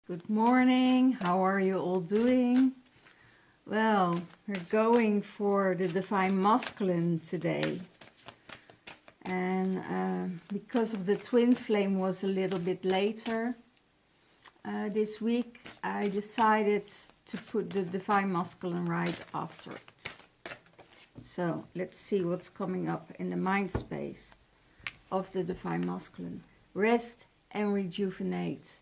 Good morning. How are you all doing? Well, we're going for the Divine Masculine today. And because of the twin flame was a little bit later this week, I decided to put the Divine Masculine right after it. So let's see what's coming up in the mind space of the Divine Masculine. Rest and rejuvenate.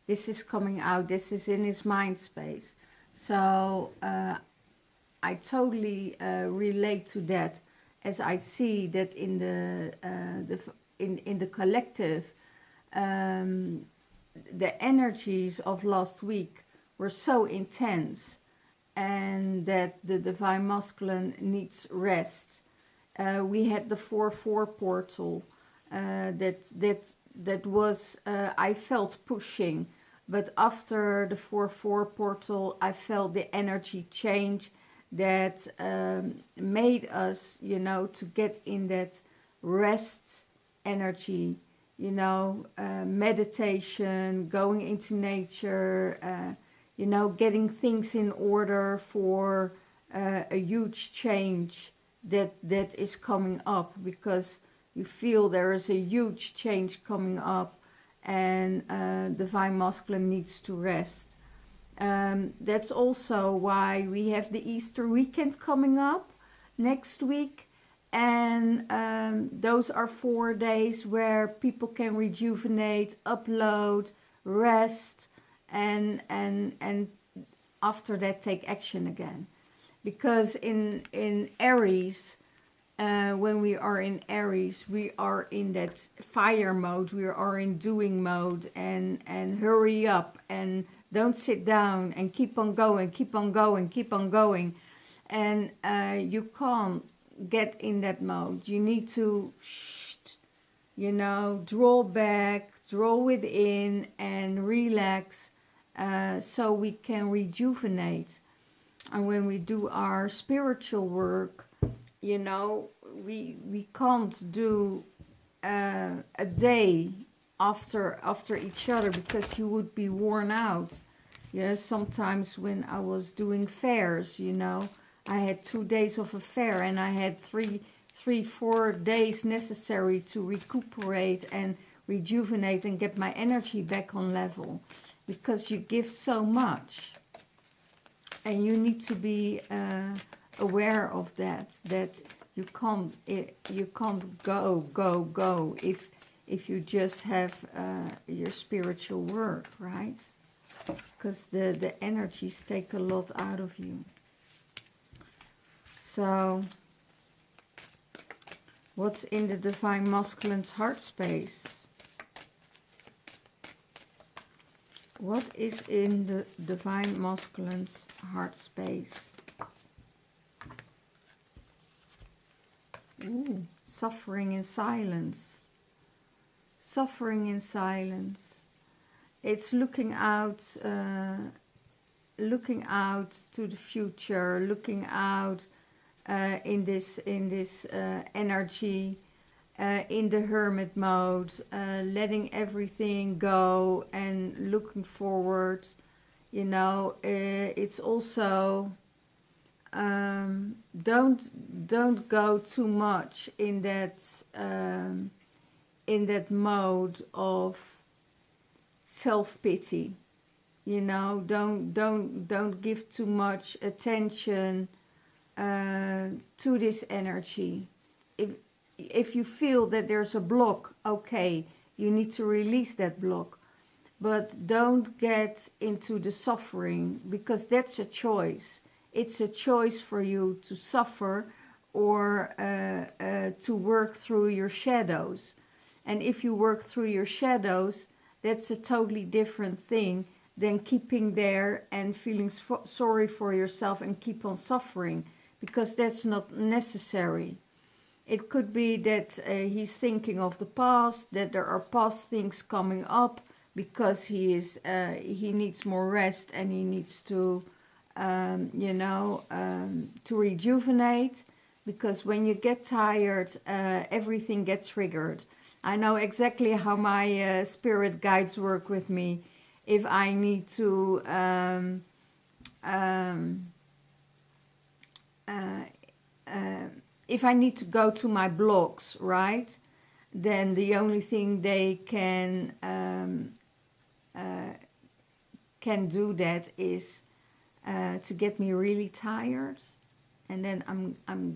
This is coming out. This is in his mind space. So I totally relate to that, as I see that in the collective, the energies of last week were so intense, and that the Divine Masculine needs rest. We had the 4-4 portal that was, I felt pushing, but after the 4-4 portal, I felt the energy change that made us, to get in that rest energy, meditation, going into nature, getting things in order for a huge change that is coming up, because you feel there is a huge change coming up, and Divine Masculine needs to rest. That's also why we have the Easter weekend coming up next week, and those are 4 days where people can rejuvenate, upload, rest, and after that take action again. Because in Aries, when we are in Aries, we are in that fire mode, we are in doing mode, and hurry up and don't sit down and keep on going, keep on going, keep on going. And you can't get in that mode. You need to, draw back, draw within and relax, so we can rejuvenate. And when we do our spiritual work, we can't do a day after each other, because you would be worn out. Sometimes when I was doing fairs, I had 2 days of a fair, and I had 3-4 days necessary to recuperate and rejuvenate and get my energy back on level, because you give so much, and you need to be aware of that you can't go if you just have your spiritual work, right? Because the energies take a lot out of you. So what's in the Divine Masculine's heart space? What is in the Divine Masculine's heart space? Ooh, suffering in silence. Suffering in silence. It's looking out to the future, looking out in this energy, in the hermit mode, letting everything go and looking forward. It's also don't go too much in that mode of self-pity. Don't give too much attention to this energy. If you feel that there's a block, okay, you need to release that block, but don't get into the suffering, because that's a choice. It's a choice for you to suffer or to work through your shadows. And if you work through your shadows, that's a totally different thing than keeping there and feeling sorry for yourself and keep on suffering, because that's not necessary. It could be that he's thinking of the past, that there are past things coming up, because he needs more rest, and he needs to to rejuvenate, because when you get tired, everything gets triggered. I know exactly how my spirit guides work with me. if I need to if I need to go to my blocks, right, then the only thing they can do that is to get me really tired, and then I'm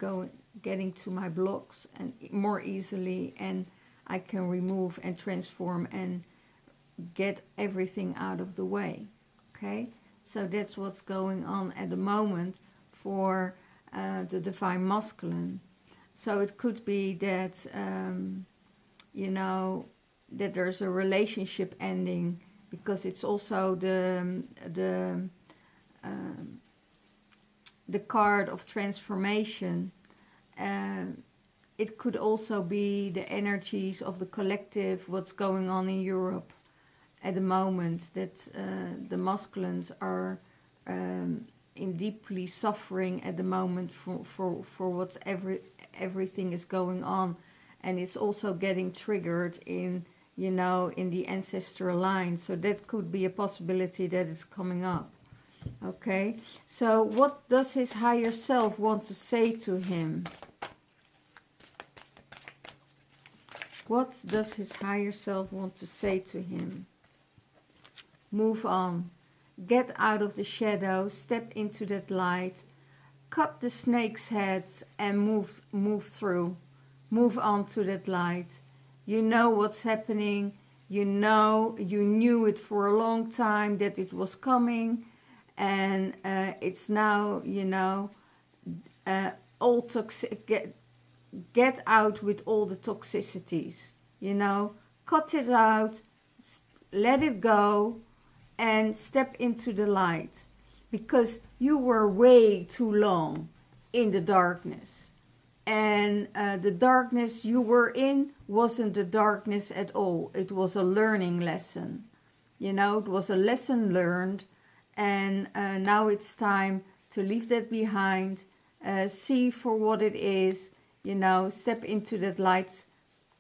getting to my blocks and more easily, and I can remove and transform and get everything out of the way. Okay, so that's what's going on at the moment for the divine masculine. So it could be that you know, that there's a relationship ending, because it's also the card of transformation. It could also be the energies of the collective, what's going on in Europe at the moment, that the masculines are in deeply suffering at the moment for what's everything is going on, and it's also getting triggered in, you know, in the ancestral line. So that could be a possibility that is coming up. Okay, so what does his higher self want to say to him? What does his higher self want to say to him? Move on. Get out of the shadow, step into that light, cut the snake's heads and move through. Move on to that light. You know what's happening. You know, you knew it for a long time that it was coming, and it's now, you know, all toxic. Get out with all the toxicities, you know, cut it out, let it go, and step into the light, because you were way too long in the darkness, and the darkness you were in wasn't the darkness at all. It was a learning lesson, you know, it was a lesson learned, and now it's time to leave that behind, see for what it is, you know, step into that light,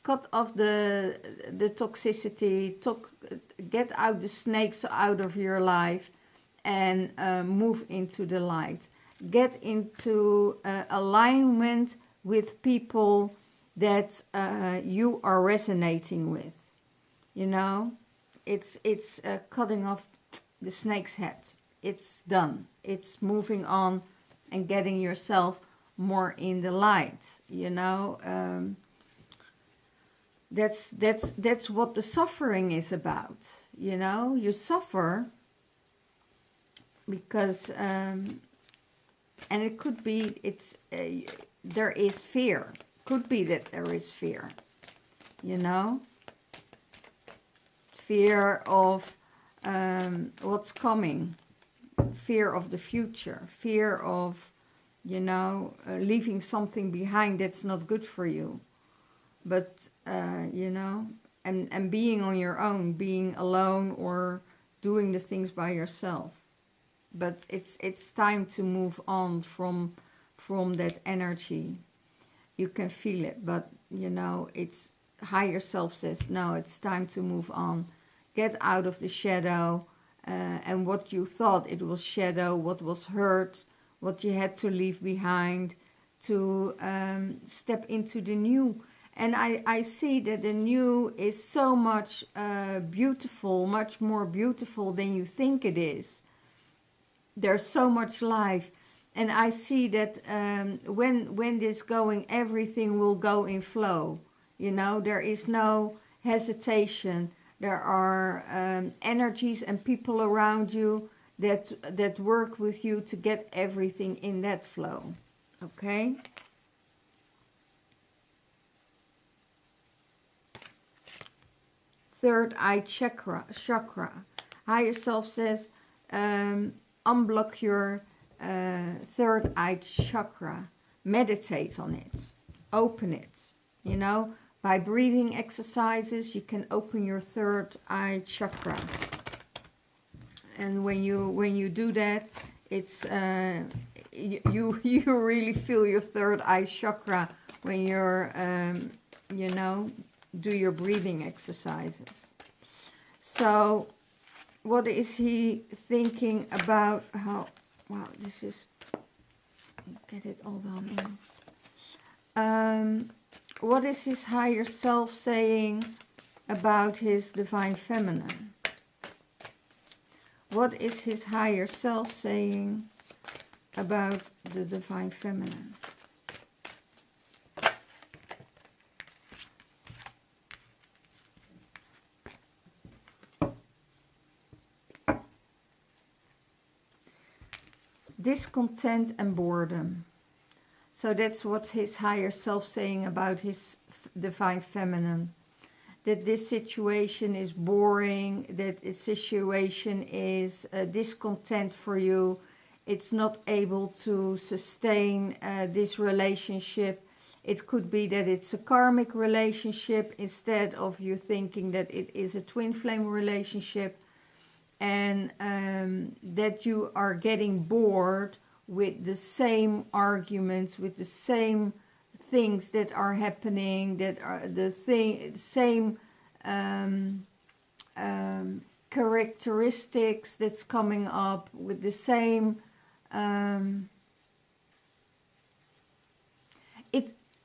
cut off the toxicity, get out the snakes out of your life, and move into the light. Get into alignment with people that you are resonating with. You know, it's cutting off the snake's head. It's done. It's moving on and getting yourself more in the light, you know. That's what the suffering is about, you know. You suffer because and it could be there is fear. Could be that there is fear, you know, fear of what's coming, fear of the future, fear of, you know, leaving something behind that's not good for you. But, you know, and being on your own, being alone, or doing the things by yourself. But it's time to move on from that energy. You can feel it, but, you know, it's higher self says, no, it's time to move on. Get out of the shadow, and what you thought it was shadow, what was hurt, what you had to leave behind, to step into the new. And I see that the new is so much beautiful, much more beautiful than you think it is. There's so much life. And I see that when this going, everything will go in flow. You know, there is no hesitation. There are energies and people around you that work with you to get everything in that flow. Okay? Third eye chakra. Higher self says, unblock your third eye chakra. Meditate on it. Open it. You know, by breathing exercises, you can open your third eye chakra. And when you do that, it's you really feel your third eye chakra when you're you know, do your breathing exercises. So what is he thinking about how, wow, this is, get it all done in. What is his higher self saying about his divine feminine? What is his higher self saying about the divine feminine? Discontent and boredom. So that's what his higher self saying about his divine feminine. That this situation is boring, that this situation is discontent for you. It's not able to sustain this relationship. It could be that it's a karmic relationship instead of you thinking that it is a twin flame relationship. And that you are getting bored with the same arguments, with the same things that are happening, that are the same characteristics that's coming up, with the same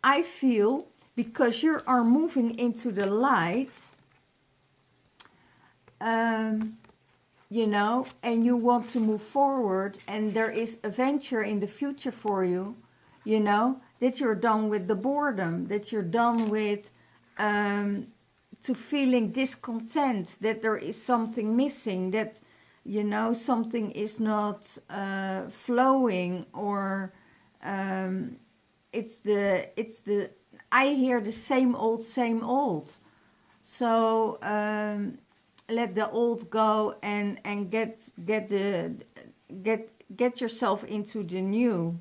I feel, because you are moving into the light, you know, and you want to move forward, and there is a venture in the future for you, you know, that you're done with the boredom, that you're done with to feeling discontent, that there is something missing, that, you know, something is not flowing, or it's the I hear the same old. So let the old go and get yourself into the new.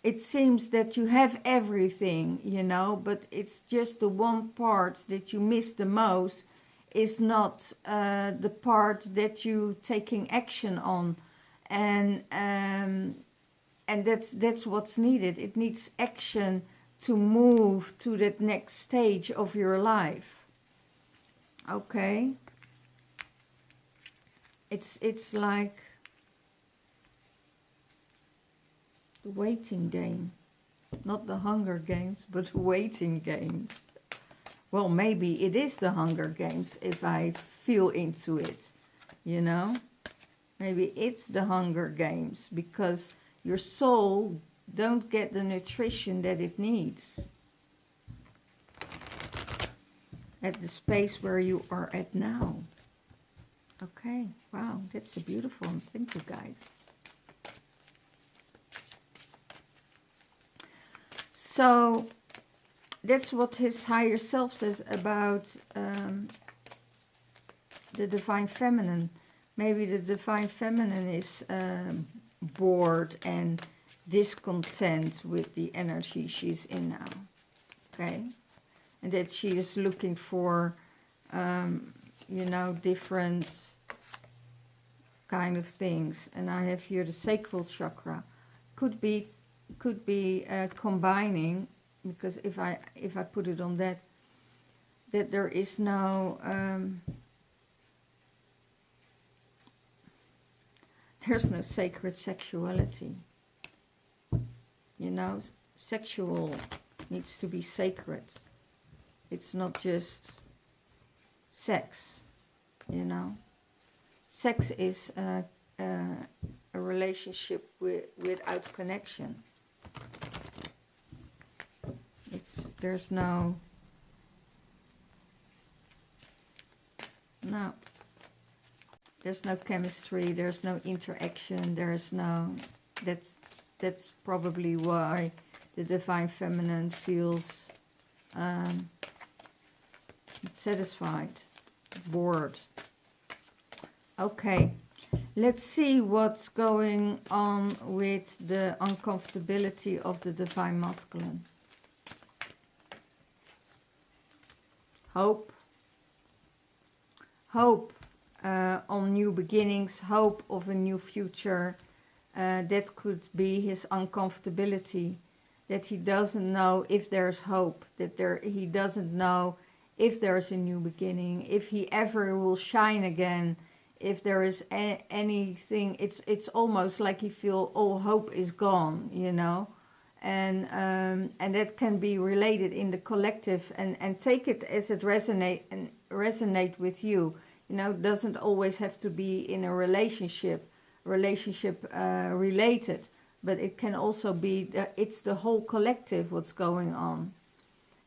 It seems that you have everything, you know, but it's just the one part that you miss the most is not the part that you taking action on, and that's what's needed. It needs action to move to that next stage of your life. Okay. It's like the waiting game. Not the Hunger Games, but waiting games. Well, maybe it is the Hunger Games if I feel into it, you know? Maybe it's the Hunger Games because your soul don't get the nutrition that it needs at the space where you are at now. Okay, wow, that's a beautiful one. Thank you, guys. So that's what his higher self says about the divine feminine. Maybe the divine feminine is bored and discontent with the energy she's in now. Okay, and that she is looking for you know, different kind of things. And I have here the sacral chakra. Could be combining, because if I put it on that there is no there's no sacred sexuality. You know, sexual needs to be sacred. It's not just sex, you know. Sex is a relationship without connection. There's no chemistry, there's no interaction, there's no, that's probably why the divine feminine feels satisfied, bored. Okay, let's see what's going on with the uncomfortability of the divine masculine. Hope on new beginnings, hope of a new future. That could be his uncomfortability, that he doesn't know if there's hope, he doesn't know if there's a new beginning, if he ever will shine again, if there is anything, it's almost like you feel all hope is gone, you know. And that can be related in the collective, and take it as it resonate with you. You know, it doesn't always have to be in a relationship related, but it can also be it's the whole collective what's going on.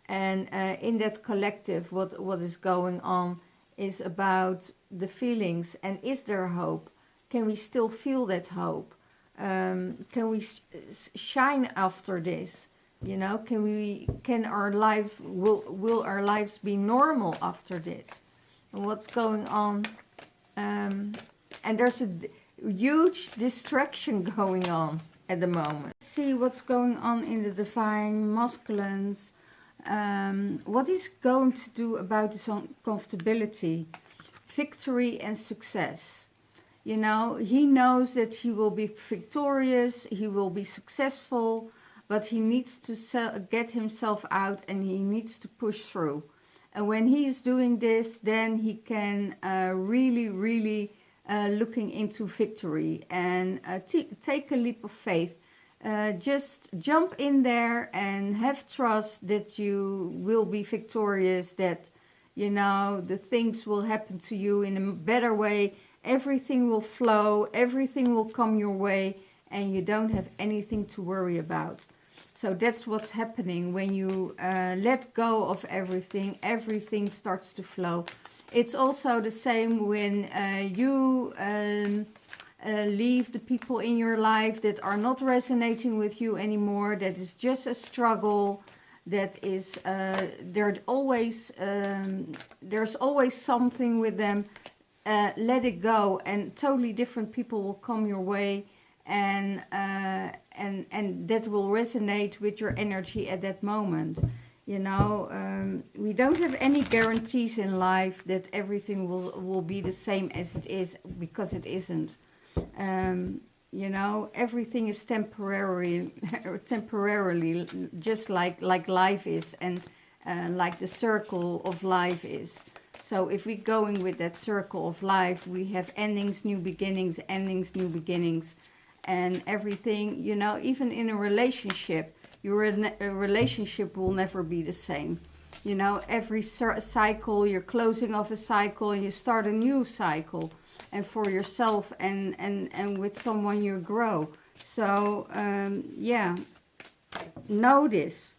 And in that collective, what is going on is about the feelings, and is there hope? Can we still feel that hope? Can we shine after this? You know, can our life, will our lives be normal after this? And what's going on? And there's a huge distraction going on at the moment. See what's going on in the divine masculines. What he's going to do about this uncomfortability, victory and success. You know, he knows that he will be victorious, he will be successful, but he needs to get himself out, and he needs to push through. And when he's doing this, then he can really looking into victory, and take a leap of faith. Just jump in there and have trust that you will be victorious, that, you know, the things will happen to you in a better way. Everything will flow, everything will come your way, and you don't have anything to worry about. So that's what's happening when you let go of everything. Everything starts to flow. It's also the same when you leave the people in your life that are not resonating with you anymore, that is just a struggle, that is, there's always something with them. Let it go, and totally different people will come your way, and that will resonate with your energy at that moment. You know, we don't have any guarantees in life that everything will be the same as it is, because it isn't. You know, everything is temporarily, just like life is, and like the circle of life is. So if we're going with that circle of life, we have endings, new beginnings, endings, new beginnings, and everything. You know, even in a relationship, your relationship will never be the same. You know, every cycle, you're closing off a cycle and you start a new cycle. And for yourself and with someone you grow. So, yeah, know this.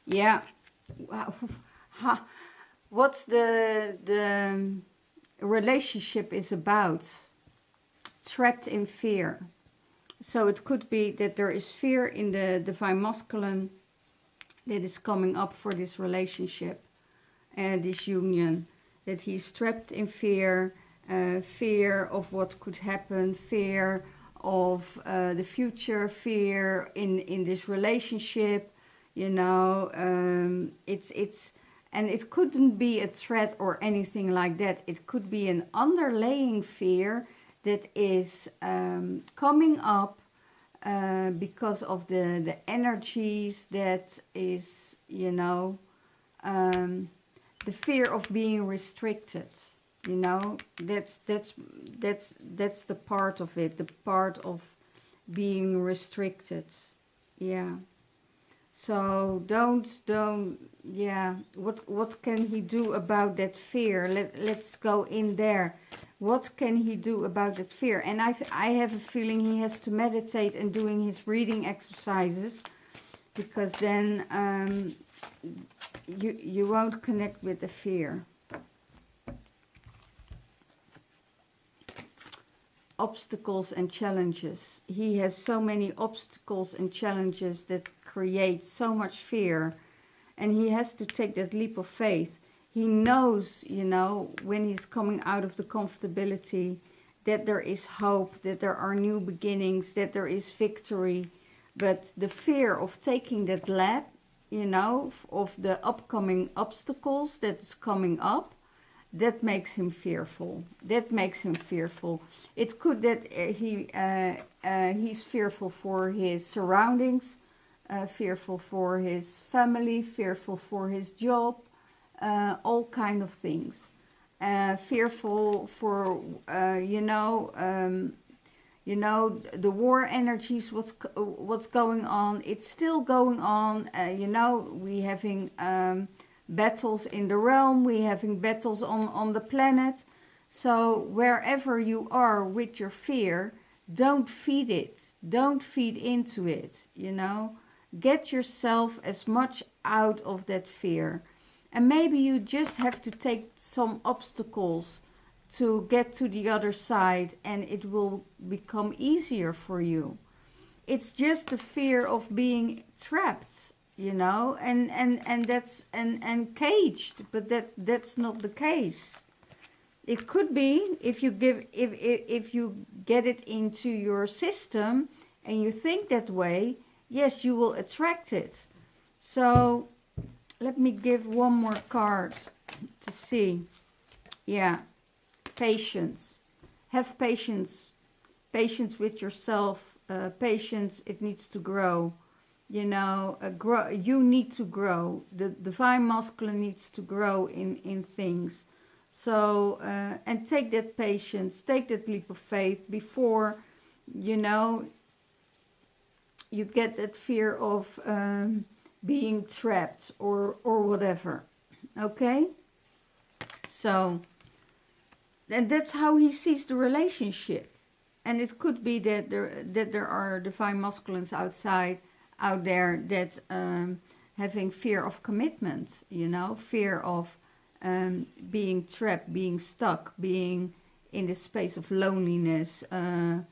Yeah, what's the relationship is about? Trapped in fear. So it could be that there is fear in the divine masculine that is coming up for this relationship and this union. That he's trapped in fear, fear of what could happen, fear of the future, fear in this relationship. You know, and it couldn't be a threat or anything like that. It could be an underlying fear that is coming up because of the energies that is, you know, the fear of being restricted. You know, that's the part of it, the part of being restricted. Yeah. So don't yeah, what can he do about that fear? Let's go in there. What can he do about that fear? And I have a feeling he has to meditate and doing his breathing exercises, because then you won't connect with the fear. Obstacles and challenges. He has so many obstacles and challenges that create so much fear, and he has to take that leap of faith. He knows, you know, when he's coming out of the comfortability, that there is hope, that there are new beginnings, that there is victory. But the fear of taking that leap, you know, of the upcoming obstacles that is coming up, that makes him fearful. That makes him fearful. It could that he's fearful for his surroundings, fearful for his family, fearful for his job, all kind of things. fearful for, the war energies, what's going on. It's still going on. We having battles in the realm. We having battles on the planet. So wherever you are with your fear, don't feed it. Don't feed into it, Get yourself as much out of that fear. And maybe you just have to take some obstacles to get to the other side, and it will become easier for you. It's just the fear of being trapped, and that's and caged, but that's not the case. It could be if you get it into your system and you think that way, yes, you will attract it. So let me give one more card to see. Yeah. Patience. Have patience. Patience with yourself. Patience, it needs to grow. You need to grow. The divine masculine needs to grow in things. So, and take that patience, take that leap of faith before, you get that fear of being trapped or whatever. Okay? So, and that's how he sees the relationship. And it could be that there are divine masculines out there that having fear of commitment, fear of being trapped, being stuck, being in the space of loneliness, not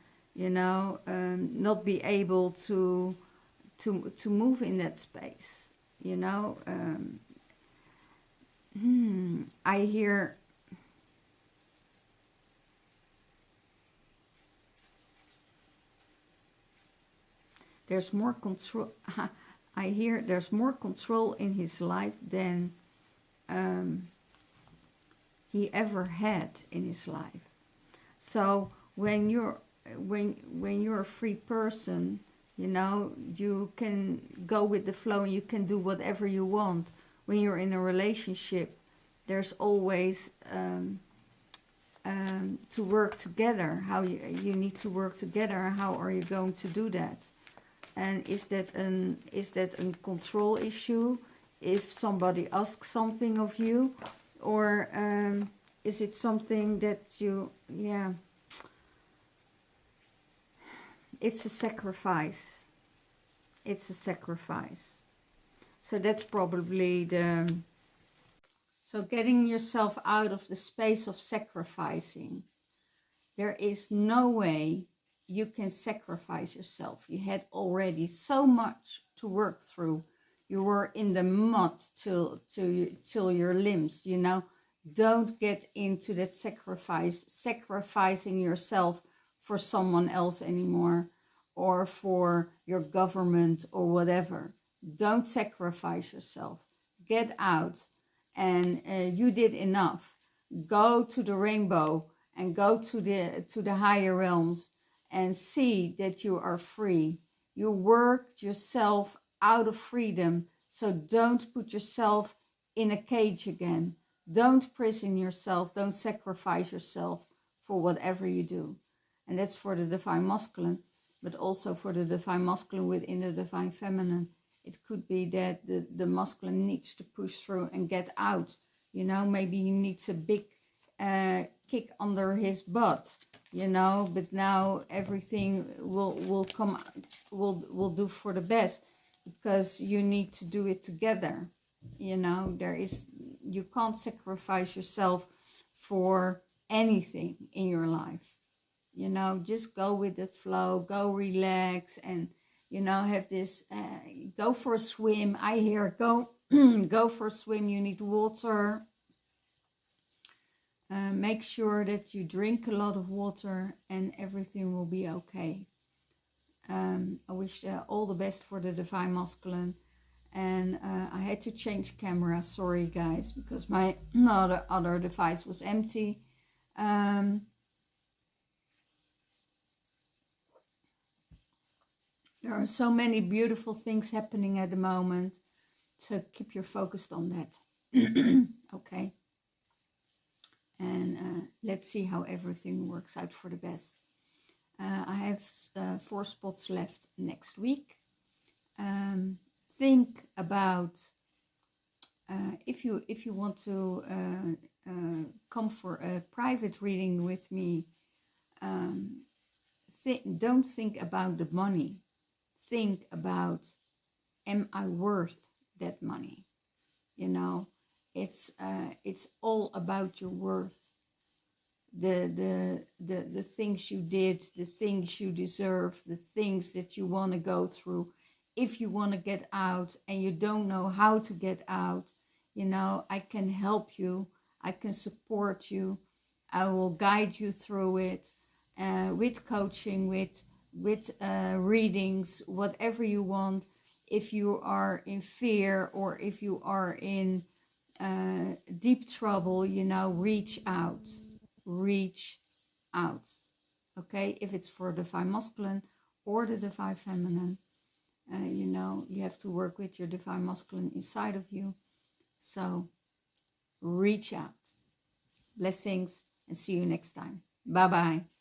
be able to move in that space, I hear there's more control. I hear there's more control in his life than he ever had in his life. So when you're a free person, you can go with the flow and you can do whatever you want. When you're in a relationship, there's always to work together. How you need to work together. How are you going to do that? And is that a control issue? If somebody asks something of you, or is it something that it's a sacrifice. It's a sacrifice. So that's probably so getting yourself out of the space of sacrificing. There is no way you can sacrifice yourself. You had already so much to work through. You were in the mud till your limbs, Don't get into that sacrificing yourself for someone else anymore, or for your government or whatever. Don't sacrifice yourself. Get out, and you did enough. Go to the rainbow and go to the higher realms and see that you are free. You worked yourself out of freedom, so don't put yourself in a cage again. Don't prison yourself. Don't sacrifice yourself for whatever you do. And that's for the divine masculine, but also for the divine masculine within the divine feminine. It could be that the masculine needs to push through and get out. Maybe he needs a big kick under his butt, but now everything will do for the best, because you need to do it together. You can't sacrifice yourself for anything in your life. Just go with the flow, go relax, and have this go for a swim. I hear go go for a swim. You need water. Make sure that you drink a lot of water, and everything will be okay. I wish all the best for the divine masculine. And I had to change camera, sorry guys, because my other device was empty. There are so many beautiful things happening at the moment, so keep your focus on that. Okay. And let's see how everything works out for the best. I have 4 spots left next week. Think about if you want to come for a private reading with me. Don't think about the money. Think about, am I worth that money? You know, it's all about your worth. The things you did, the things you deserve, the things that you want to go through. If you want to get out and you don't know how to get out, you know, I can help you. I can support you. I will guide you through it with coaching, with readings, whatever you want. If you are in fear or if you are in deep trouble, you know, reach out. Reach out. Okay, if it's for divine masculine or the divine feminine, you know, you have to work with your divine masculine inside of you. So reach out. Blessings and see you next time. Bye bye.